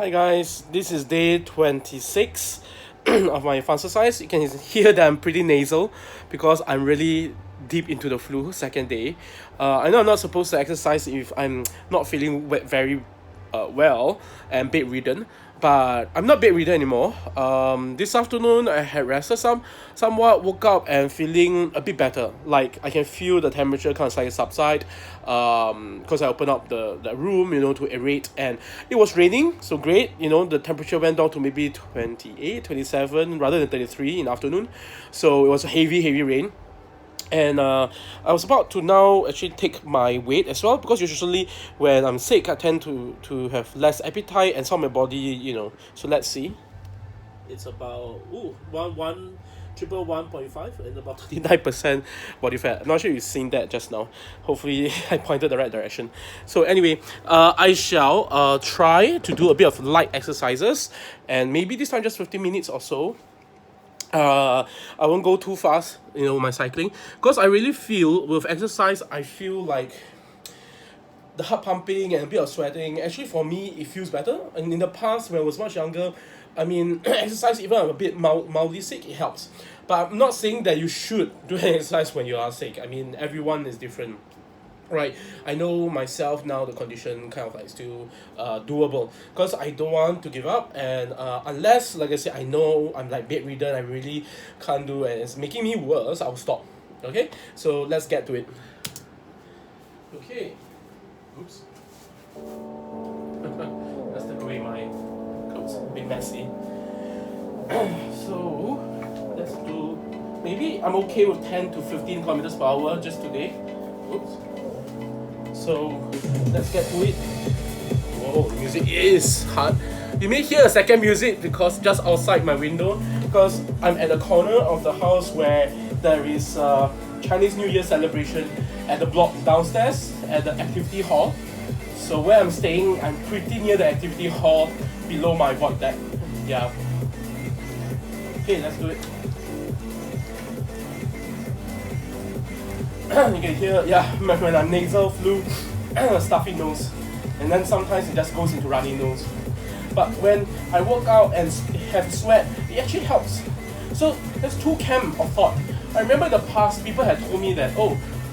Hi guys, this is day 26 of my FUN-xercise. You can hear that I'm pretty nasal because I'm really deep into the flu, second day. I know I'm not supposed to exercise if I'm not feeling very well and bedridden, but I'm not bedridden anymore. This afternoon I had rested somewhat, woke up and feeling a bit better. Like I can feel the temperature kind of slightly subside. Because I opened up the room, to aerate, and it was raining, so great. The temperature went down to maybe 28, 27 rather than 33 in the afternoon. So it was a heavy rain. And I was about to now actually take my weight as well, because usually when I'm sick I tend to have less appetite and some of my body. So let's see. It's about 1,111.5 and about 39% body fat. I'm not sure you've seen that just now. Hopefully I pointed the right direction. So anyway, I shall try to do a bit of light exercises, and maybe this time just 15 minutes or so. I won't go too fast, my cycling, because I really feel with exercise, I feel like the heart pumping and a bit of sweating. Actually, for me, it feels better. And in the past, when I was much younger, exercise, even I'm a bit mildly sick, it helps. But I'm not saying that you should do exercise when you are sick. Everyone is different. Right, I know myself now, the condition kind of like still doable, because I don't want to give up, and unless, like I said, I know I'm like bedridden, I really can't do, and it's making me worse, I'll stop. Okay, so let's get to it. Okay, oops. Let's take away my clothes, a bit messy. So let's do, maybe I'm okay with 10 to 15 kilometers per hour just today. Oops. So let's get to it. Whoa, the music is hard. You may hear a second music because just outside my window, because I'm at the corner of the house where there is Chinese New Year celebration at the block downstairs at the activity hall. So where I'm staying, I'm pretty near the activity hall below my void deck. Yeah. Okay, let's do it. You can hear, when I'm nasal, flu, stuffy nose, and then sometimes it just goes into runny nose. But when I work out and have sweat, it actually helps. So there's two camps of thought. I remember in the past, people had told me that,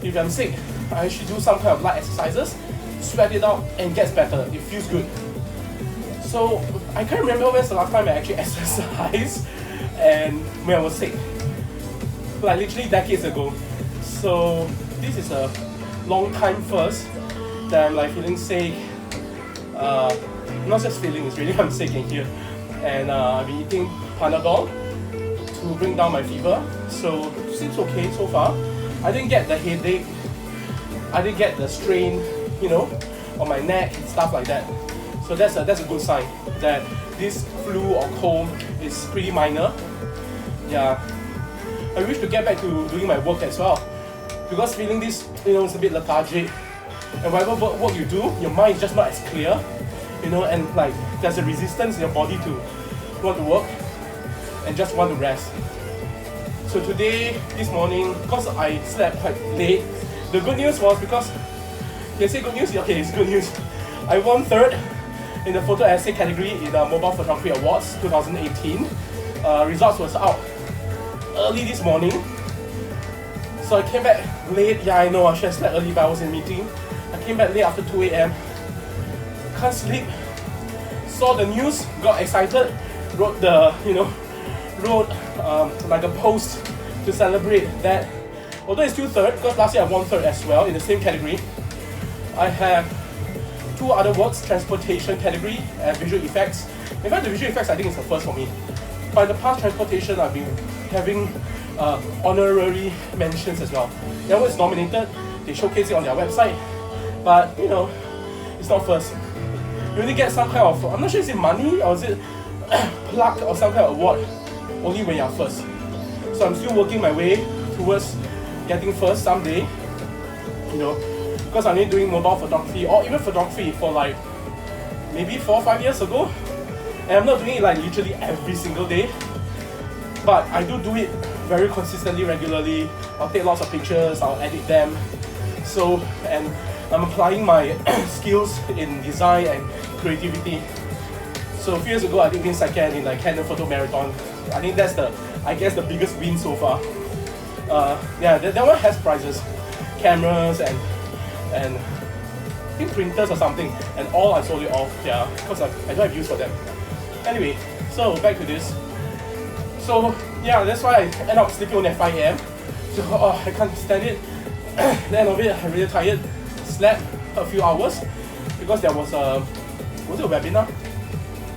if I'm sick, I should do some kind of light exercises, sweat it out, and it gets better. It feels good. So I can't remember when's the last time I actually exercised and when I was sick. Like literally decades ago. So this is a long time first that I'm like feeling sick. Not just feeling, it's really I'm sick in here. And I've been eating Panadol to bring down my fever. So it seems okay so far. I didn't get the headache. I didn't get the strain, on my neck and stuff like that. So that's a good sign that this flu or cold is pretty minor. Yeah. I wish to get back to doing my work as well, because feeling this, it's a bit lethargic, and whatever work you do, your mind is just not as clear, and like there's a resistance in your body to want to work and just want to rest. So today, this morning, because I slept quite late, the good news was, because you say good news? Okay, it's good news. I won third in the photo essay category in the Mobile Photography Awards 2018. Results was out early this morning. So I came back late. Yeah, I know I should have slept early, but I was in a meeting. I came back late after 2 a.m. Can't sleep. Saw the news, got excited, wrote like a post to celebrate that. Although it's still third, because last year I won third as well in the same category. I have two other works, transportation category and visual effects. In fact, the visual effects I think is the first for me. But in the past, transportation I've been having honorary mentions as well. Whenever it's nominated, they showcase it on their website, but it's not first. You only get some kind of, I'm not sure is it money or is it plaque or some kind of award only when you're first. So I'm still working my way towards getting first someday, because I'm only doing mobile photography or even photography for like maybe 4 or 5 years ago, and I'm not doing it like literally every single day, but I do it very consistently, regularly. I'll take lots of pictures, I'll edit them. So, and I'm applying my skills in design and creativity. So So a few years ago, I think win second in like Canon Photo Marathon. I think that's the, I guess, the biggest win so far. Yeah, that one has prizes, cameras and I think printers or something, and all I sold it off. Yeah, because I don't have use for them. Anyway, so back to this. So yeah, that's why I end up sleeping only at 5 AM. So I can't stand it. The end of it, I'm really tired. Slept a few hours because there was a webinar?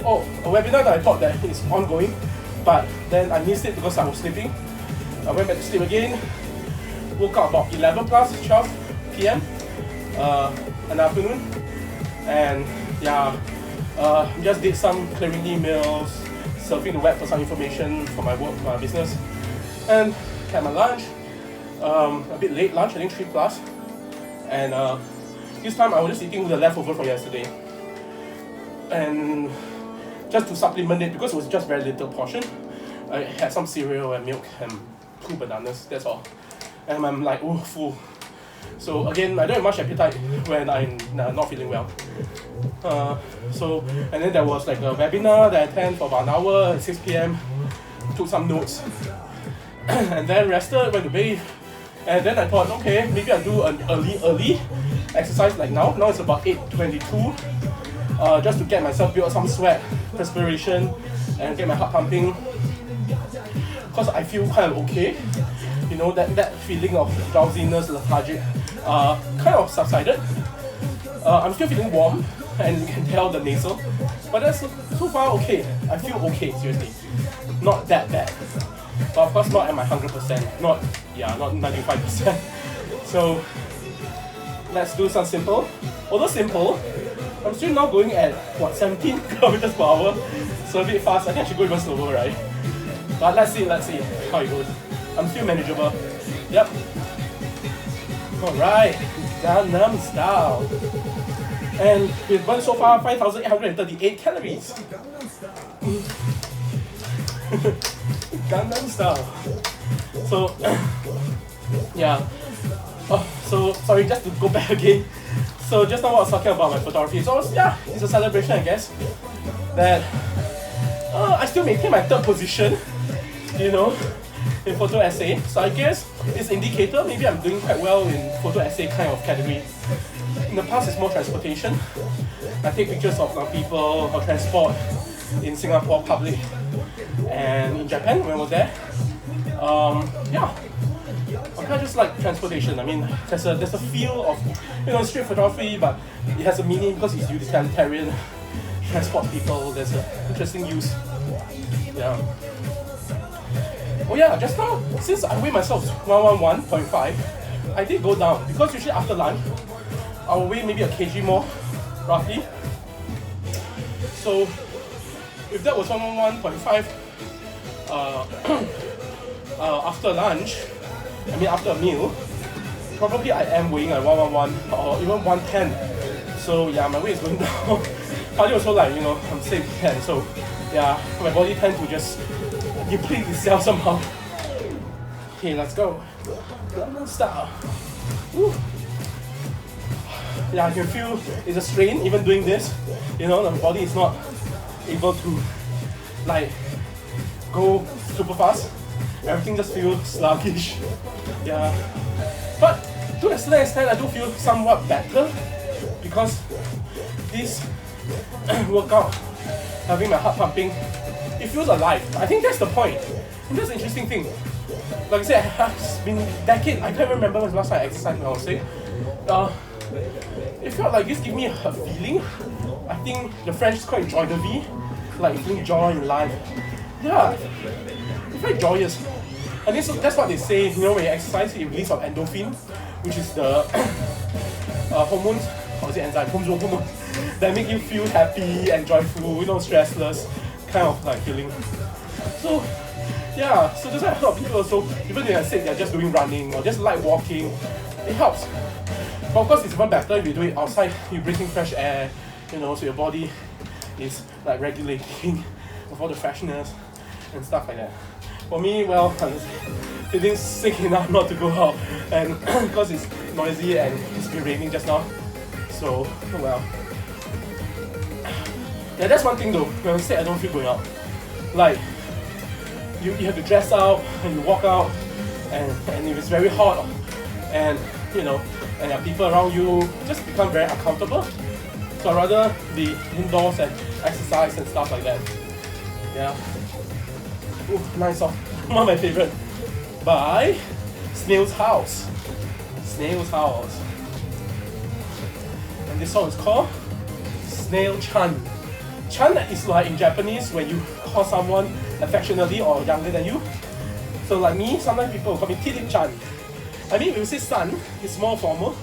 Oh, a webinar that I thought that is ongoing, but then I missed it because I was sleeping. I went back to sleep again. Woke up about 11 plus 12 PM in the afternoon, and yeah, just did some clearing emails, surfing the web for some information for my work, my business, and had my lunch. A bit late lunch, I think 3 plus, and this time I was just eating the leftover from yesterday, and just to supplement it, because it was just very little portion, I had some cereal and milk and 2 bananas, that's all, and I'm like, oh, full. So again, I don't have much appetite when I'm not feeling well. And then there was like a webinar that I attended for about an hour at 6 PM, took some notes, and then rested, went to bathe, and then I thought, okay, maybe I'll do an early exercise like now. Now it's about 8:22, just to get myself build some sweat, perspiration, and get my heart pumping, because I feel kind of okay. You know, that feeling of drowsiness, lethargic, kind of subsided. I'm still feeling warm, and you can tell the nasal, but that's so far okay. I feel okay, seriously. Not that bad. But of course not at my 100%, not 95%. So let's do some simple. Although simple, I'm still now going at what, 17 kilometers per hour. So a bit fast. I think I should go even slower, right? But let's see how it goes. I'm still manageable. Yep. Alright, Gangnam Style. And we've burned so far 5,838 calories. Gangnam Style. So, yeah. Oh, so sorry, just to go back again. So just now I was talking about my photography. So yeah, it's a celebration, I guess. That I still maintain my 3rd position, you know, in photo essay. So I guess it's an indicator. Maybe I'm doing quite well in photo essay kind of category. In the past, it's more transportation. I take pictures of people or transport in Singapore public and in Japan when I was there. Yeah, I kind of just like transportation. I mean, there's a feel of, you know, street photography, but it has a meaning because it's utilitarian. Transport people. There's an interesting use. Yeah. Oh yeah, just now, since I weigh myself 111.5, I did go down because usually after lunch, I will weigh maybe a kg more, roughly. So if that was 111.5 after lunch, I mean after a meal, probably I am weighing at 111 or even 110. So yeah, my weight is going down. Partly also like, you know, I'm sick and so yeah, my body tends to just deplete itself somehow. Okay, let's go. Gangnam Style. Woo. Yeah, I can feel it's a strain even doing this. You know, the body is not able to like go super fast. Everything just feels sluggish. Yeah. But to a certain extent I do feel somewhat better because this workout, having my heart pumping, it feels alive. I think that's the point. And that's the interesting thing. Like I said, it's been decades. I can't remember when the last time I exercised when I was sick. It felt like this gave me a feeling. I think the French is called joie de vie, like feeling joy in life. Yeah, it's very joyous. And that's what they say, you know, when you exercise, you release of endorphin, which is the hormones, or is it enzyme? Hormones that make you feel happy and joyful, you know, stressless, kind of like feeling. So yeah, so that's why a lot of people also, even when they're sick, they're just doing running or just light walking. It helps. But of course, it's even better if you do it outside, you're breathing fresh air, you know, so your body is like regulating with all the freshness and stuff like that. For me, well, I'm feeling sick enough not to go out, and because it's noisy and it's been raining just now, so oh well. Yeah, that's one thing though. When I'm sick, I don't feel going out. Like, you have to dress out and you walk out, and if it's very hot, and you know, and there are people around you, just become very uncomfortable. So I'd rather be indoors and exercise and stuff like that. Yeah. Ooh, nice song. One of my favorite. By Snail's House. Snail's House. And this song is called Snail Chan. Chan is like in Japanese when you call someone affectionately or younger than you. So like me, sometimes people call me Tilip-chan. I mean, if you say son, it's more formal.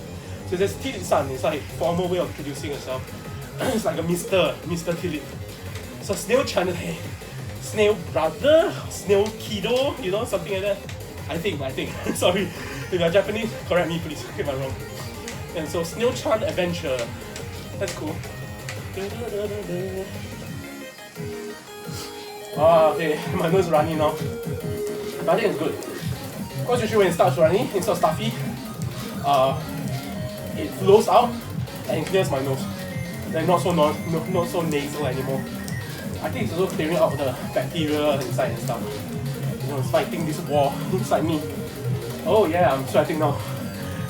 So there's Tilip-san, it's like formal way of introducing yourself. It's like a Mr. Tilip. So Snail-chan, hey, Snail brother, Snail kiddo, you know, something like that. I think. Sorry, if you're Japanese, correct me please, if I'm wrong. And so Snail-chan Adventure. That's cool. Okay, my nose is running now. But I think it's good. Because usually when it starts running, it's not stuffy. It flows out and it clears my nose. Then not so nasal anymore. I think it's also clearing out the bacteria inside and stuff. You know, it's fighting this war inside me. Oh yeah, I'm sweating now.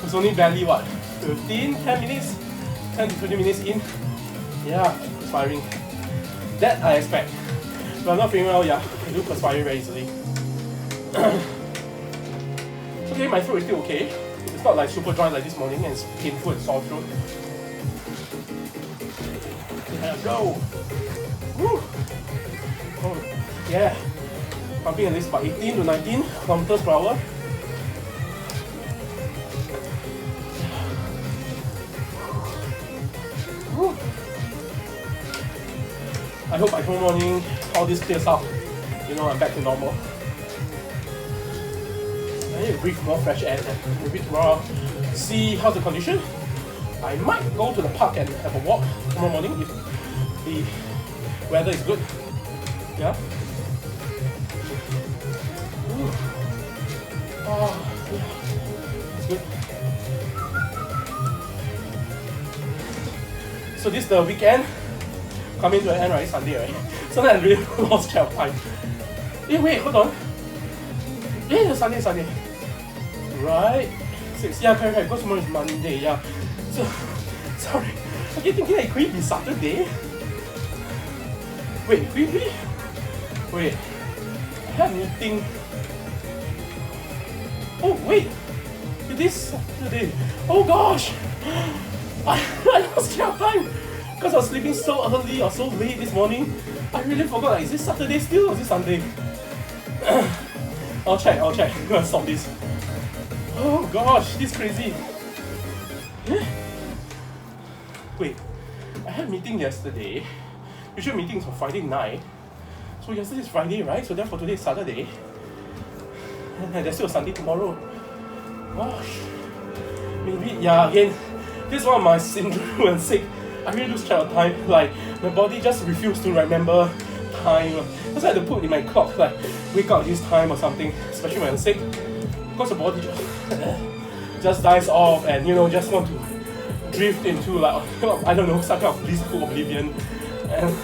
It's only barely what, 10 minutes? 10 to 20 minutes in. Yeah, perspiring. That I expect. But I'm not feeling well, yeah. I do perspire very easily. Okay, my throat is still okay. It's not like super dry like this morning and it's painful and sore throat. There we go. Woo. Oh, yeah. Pumping at least about 18 to 19 kilometers per hour. Woo. I hope by tomorrow morning all this clears up. You know, I'm back to normal. I need to breathe more fresh air and maybe tomorrow see how's the condition. I might go to the park and have a walk tomorrow morning if the weather is good. Yeah. Ooh. Oh, yeah. It's good. So this is the weekend coming to an end, right? Sunday, right? So then I really lost track of time. Wait, hold on. Yeah, Sunday. Right? 6. Yeah, correct. Because tomorrow is Monday, yeah. So, sorry. I keep thinking it could be Saturday. Wait, really? Wait. I had a meeting. Oh, wait. It is Saturday. Oh gosh! I lost track of time. Because I was sleeping so early or so late this morning. I really forgot, like, is this Saturday still or is this Sunday? I'll check. I'm gonna stop this. Oh gosh, this is crazy. Wait, I had a meeting yesterday. Usual meetings for Friday night. So yesterday is Friday, right? So therefore today is Saturday. And there's still a Sunday tomorrow. Gosh. Maybe, yeah, again, this is one of my syndrome when sick. I really lose track of time. Like, my body just refuses to remember time. That's why I had to put in my clock, like, wake up this time or something, especially when I'm sick. Because the body just dies off and, you know, just want to drift into, like, I don't know, some kind of blissful oblivion. And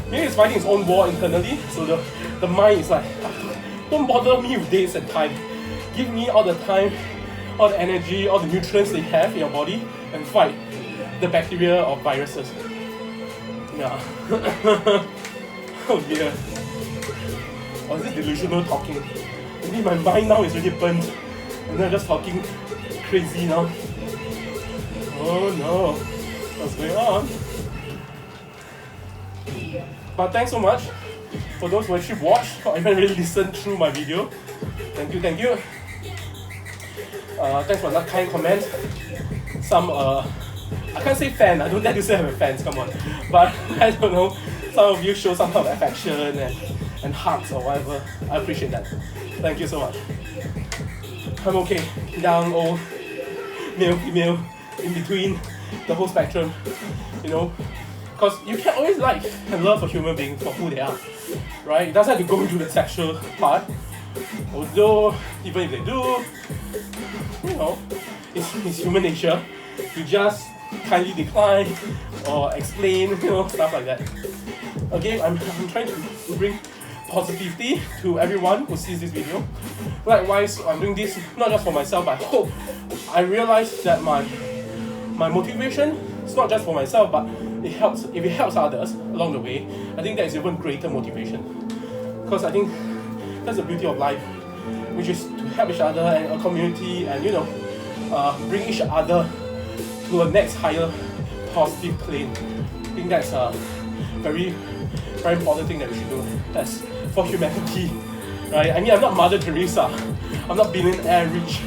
maybe it's fighting its own war internally, so the mind is like, don't bother me with dates and time. Give me all the time, all the energy, all the nutrients that you have in your body and fight the bacteria or viruses. Yeah. Oh dear. Or is this delusional talking? Maybe my mind now is really burnt and I'm just talking crazy now. Oh no. What's going on? But thanks so much for those who actually watched or even really listened through my video. Thank you. Thanks for that kind comment. Some I can't say fan, I don't dare to say I'm a fan, come on. But I don't know, some of you show some kind of affection and hugs or whatever. I appreciate that. Thank you so much. I'm okay. Young, old, male, female, in between, the whole spectrum. You know, because you can always like and love a human being for who they are. Right? It doesn't have to go into the sexual part. Although, even if they do, you know, it's human nature to just kindly decline or explain, you know, stuff like that. Again, I'm trying to bring positivity to everyone who sees this video. Likewise, I'm doing this not just for myself, but I hope I realize that my motivation is not just for myself, but if it helps others along the way, I think that is even greater motivation. Because I think that's the beauty of life, which is to help each other and a community, and you know, bring each other to a next higher positive plane. I think that's a very, very important thing that we should do. That's for humanity, right? I mean, I'm not Mother Teresa, I'm not billionaire rich,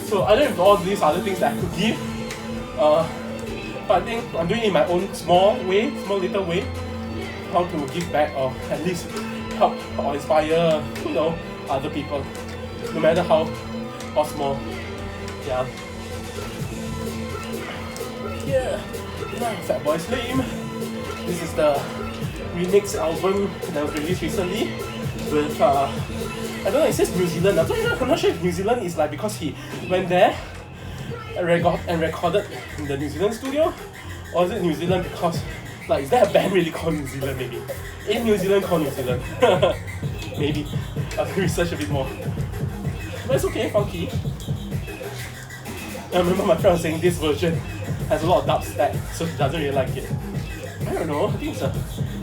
so I don't have all these other things that I could give. But I think I'm doing it in my own small little way, how to give back or at least help or inspire, you know, other people, no matter how small. Yeah. Fat Boy Slim. This is the remix album that was released recently with I don't know, it says New Zealand. I'm not sure if New Zealand is like because he went there and recorded in the New Zealand studio, or is it New Zealand because like is there a band really called New Zealand maybe? In New Zealand called New Zealand. Maybe. I have to research a bit more. But it's okay, funky. I remember my friend was saying this version has a lot of dubstep, so he doesn't really like it. I don't know, I think it's a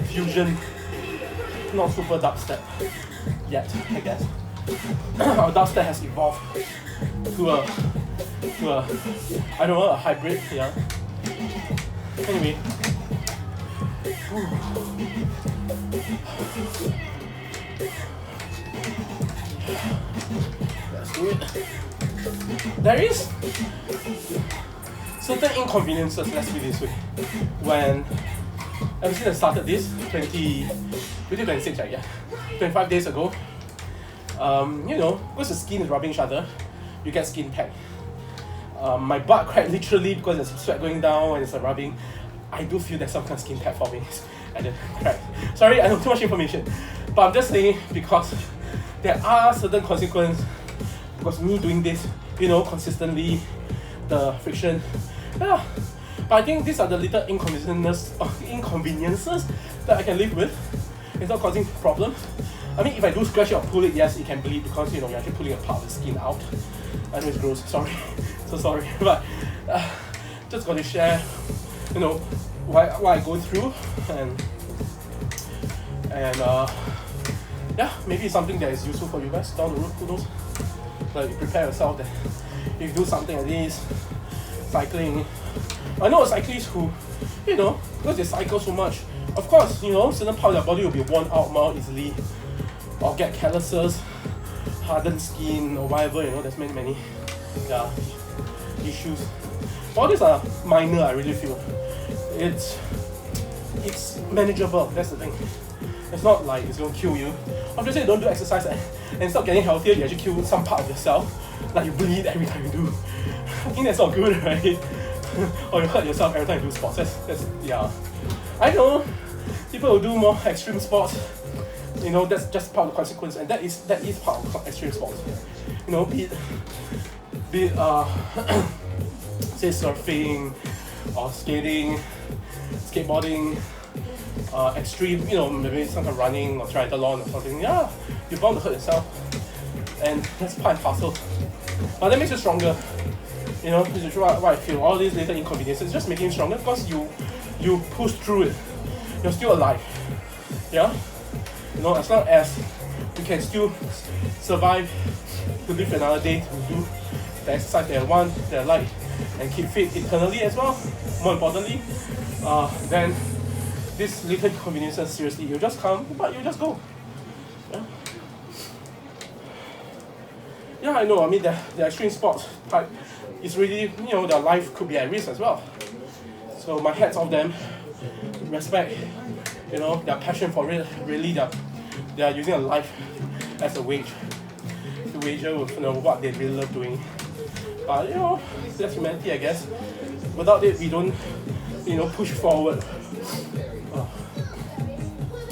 fusion, not super dubstep yet, I guess. Our dubstep has evolved to a I don't know, a hybrid, yeah. Anyway. Let's do it. There is certain inconveniences, let's put it this way, when ever since I started this 2026, I guess, 25 days ago, you know, because the skin is rubbing each other, you get skin tag. My butt quite literally, because there's sweat going down and it's rubbing, I do feel there's some kind of skin tag forming at the crack. Sorry, I know too much information, but I'm just saying because there are certain consequences because me doing this, you know, consistently, the friction. Yeah. But I think these are the little inconveniences that I can live with. It's not causing problems. I mean, if I do scratch it or pull it, yes, it can bleed because, you know, you're actually pulling a part of the skin out. I know it's gross, sorry. So sorry. But just got to share, you know, what I go through, and yeah, maybe it's something that is useful for you guys down the road, who knows. Like, you prepare yourself that if you do something like this, cycling. I know cyclists who, you know, because they cycle so much, of course, you know, certain part of their body will be worn out more easily, or get calluses, hardened skin, or whatever, you know, there's many yeah, issues. All these are minor, I really feel. It's manageable, that's the thing. It's not like it's going to kill you. Obviously, you don't do exercise and start getting healthier, you actually kill some part of yourself. Like you bleed every time you do. I think that's not good, right? Or you hurt yourself every time you do sports. That's yeah. I know people who do more extreme sports, you know, that's just part of the consequence, and that is part of extreme sports. You know, be it say surfing or skating, skateboarding, extreme, you know, maybe some kind of running or triathlon or something. Yeah, you're bound to hurt yourself, and that's part and parcel. But that makes you stronger. You know, this is what I feel. All these little inconveniences just making you stronger because you push through it. You're still alive. Yeah? You know, as long as you can still survive to live another day, to do the exercise that I want, that I like, and keep fit internally as well, more importantly, then these little inconveniences, seriously, you just come, but you just go. Yeah? Yeah, I know, I mean, the extreme sports type is really, you know, their life could be at risk as well. So my hats off them, respect, you know, their passion for it, really they are using a life as a wage to wager with, you know, what they really love doing. But, you know, that's humanity, I guess. Without it, we don't, you know, push forward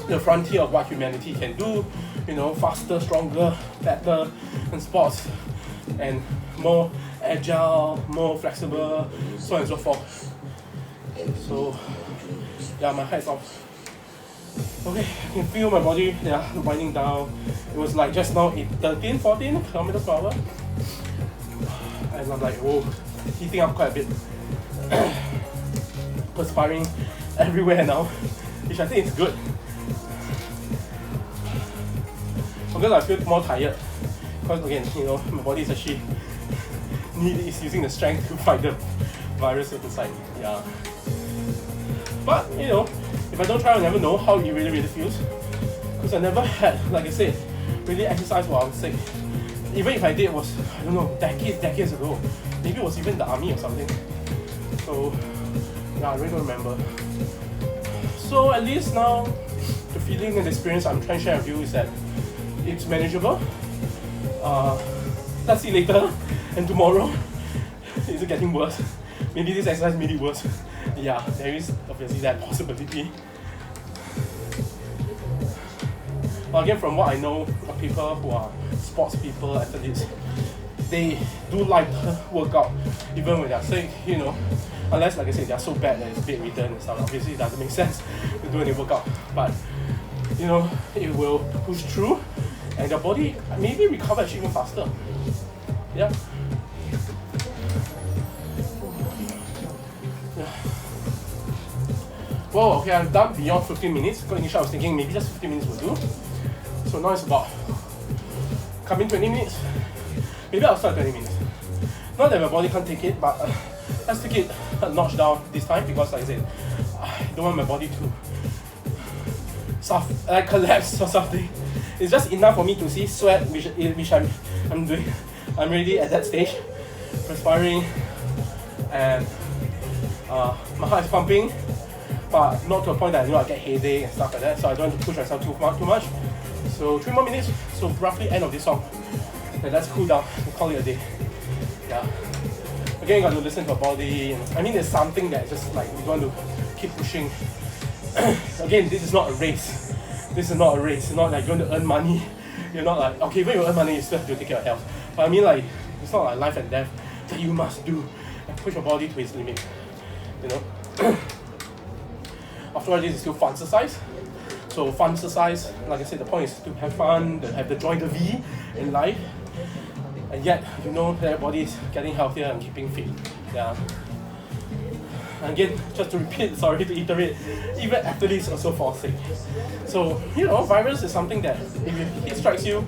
the frontier of what humanity can do, you know, faster, stronger, better in sports, and more agile, more flexible, so on and so forth. So yeah, my hat's off. Okay, I can feel my body winding down. It was like just now 13, 14 kilometers per hour. And I'm like, oh, heating up quite a bit. Perspiring everywhere now, which I think is good. Because I feel more tired. Because again, my body is actually is using the strength to fight the virus inside. Yeah. But if I don't try, I'll never know how it really feels. Because I never had, like I said, really exercise while I was sick. Even if I did, it was, I don't know, decades ago. Maybe it was even the army or something. So yeah, I really don't remember. So at least now, the feeling and the experience I'm trying to share with you is that it's manageable. Let's see later and tomorrow. Is it getting worse? Maybe this exercise made it worse. Yeah, there is obviously that possibility. But again, from what I know of people who are sports people, athletes, they do like workout even when they're sick, unless, like I said, they're so bad that it's bedridden and stuff. Obviously, it doesn't make sense to do any workout, but it will push through and the body maybe recover actually even faster. Yeah. Well, okay, I'm done beyond 15 minutes. Because initially I was thinking maybe just 15 minutes will do. So now it's about coming 20 minutes. Maybe I'll start 20 minutes. Not that my body can't take it, but let's take it a notch down this time because, like I said, I don't want my body to collapse or something. It's just enough for me to see sweat, which I'm doing. I'm already at that stage, perspiring, and my heart is pumping, but not to a point that I get headache and stuff like that. So I don't want to push myself too much. So 3 more minutes. So roughly end of this song. Then let's cool down and call it a day. Yeah. Again, you got to listen to your body. I mean, there's something that just like you want to keep pushing. Again, this is not a race. This is not a race. It's not like you're going to earn money. You're not like, okay, when you earn money, you still have to take care of health. But I mean, like, it's not like life and death that you must do and push your body to its limit. After all, this is still FUN-xercise. So FUN-xercise, like I said, the point is to have fun, to have the joy de vie in life. And yet, that your body is getting healthier and keeping fit. Yeah. And again, just to iterate, even athletes also fall sick. So, virus is something that if it strikes you,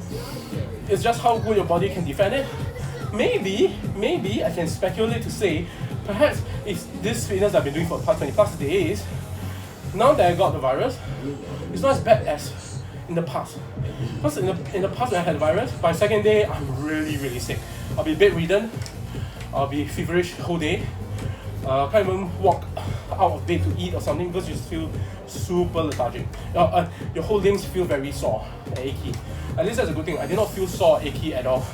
it's just how good your body can defend it. Maybe I can speculate to say, perhaps it's this fitness I've been doing for the past 20 plus days, now that I got the virus, it's not as bad as in the past. Because in the past when I had the virus, by the second day, I'm really sick. I'll be bedridden, I'll be feverish the whole day. Can't even walk out of bed to eat or something because you just feel super lethargic. Your whole limbs feel very sore and achy. At least that's a good thing. I did not feel sore, achy at all.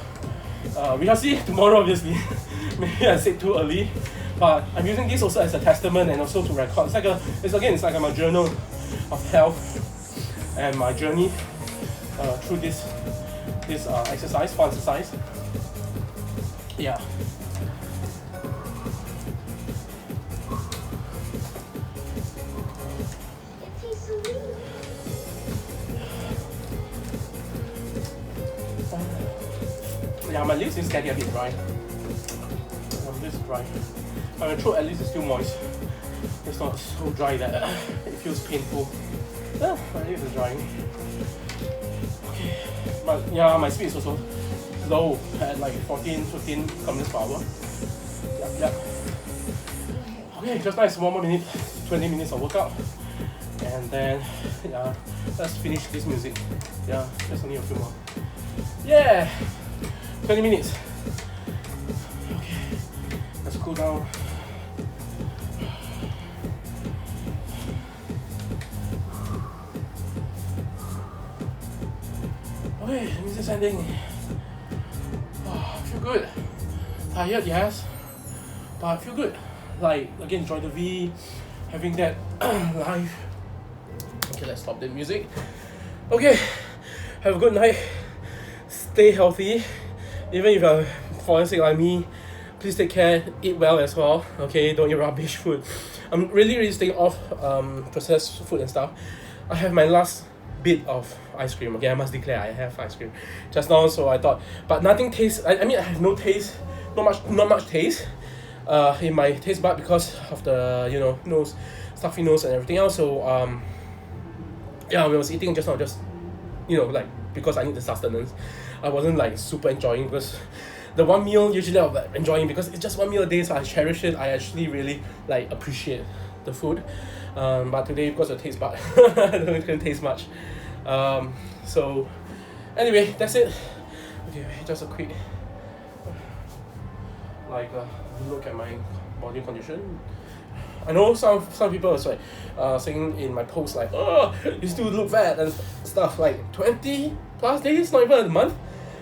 We shall see tomorrow, obviously. Maybe I said too early, but I'm using this also as a testament and also to record. It's like my journal of health and my journey through this exercise, FUN-xercise. Yeah. Yeah, my lips is getting a bit dry. I'm just dry. My throat at least is still moist. It's not so dry that it feels painful. Yeah, my lips is drying. Okay. But yeah, my speed is also low at like 14, 15 kilometers per hour. Yeah. Okay, just nice, 1 more minute, 20 minutes of workout. And then, yeah, let's finish this music. Yeah, just only a few more. Yeah! 20 minutes. Okay, let's cool down. Okay, the music's ending. Oh, I feel good. Tired, yes, but I feel good. Like, again, enjoy the V, having that life. Okay, let's stop the music. Okay, have a good night. Stay healthy. Even if you're falling sick like me, please take care, eat well as well. Okay, don't eat rubbish food. I'm really staying off processed food and stuff. I have my last bit of ice cream. Okay, I must declare I have ice cream just now. So I thought, but nothing tastes. I mean, I have no taste, not much taste, in my taste bud because of the nose, stuffy nose and everything else. So yeah, when I was eating just now, just like because I need the sustenance, I wasn't like super enjoying because the one meal usually I'm like enjoying because it's just one meal a day, so I cherish it. I actually really like appreciate the food, but today because of taste bud, I don't can taste much. So anyway, that's it. Okay, just a quick look at my body condition. I know some people was like saying in my post like, oh, you still look fat and stuff, like 20 plus days, not even a month.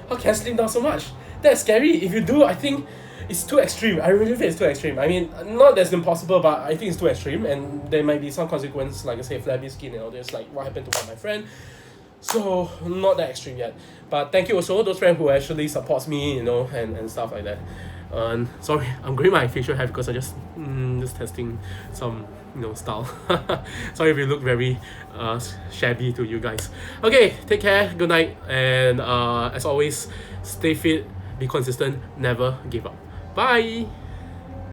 How can I slim down so much? That's scary. If you do, I think it's too extreme. I really think it's too extreme. I mean, not that's impossible, but I think it's too extreme, and there might be some consequence, like I say, flabby skin and all this, like what happened to one of my friend. So not that extreme yet. But thank you also those friends who actually supports me, and stuff like that. Sorry, I'm growing my facial hair because I just testing some style. Sorry if you look very shabby to you guys. Okay, take care, good night, and as always, stay fit, be consistent, never give up. Bye.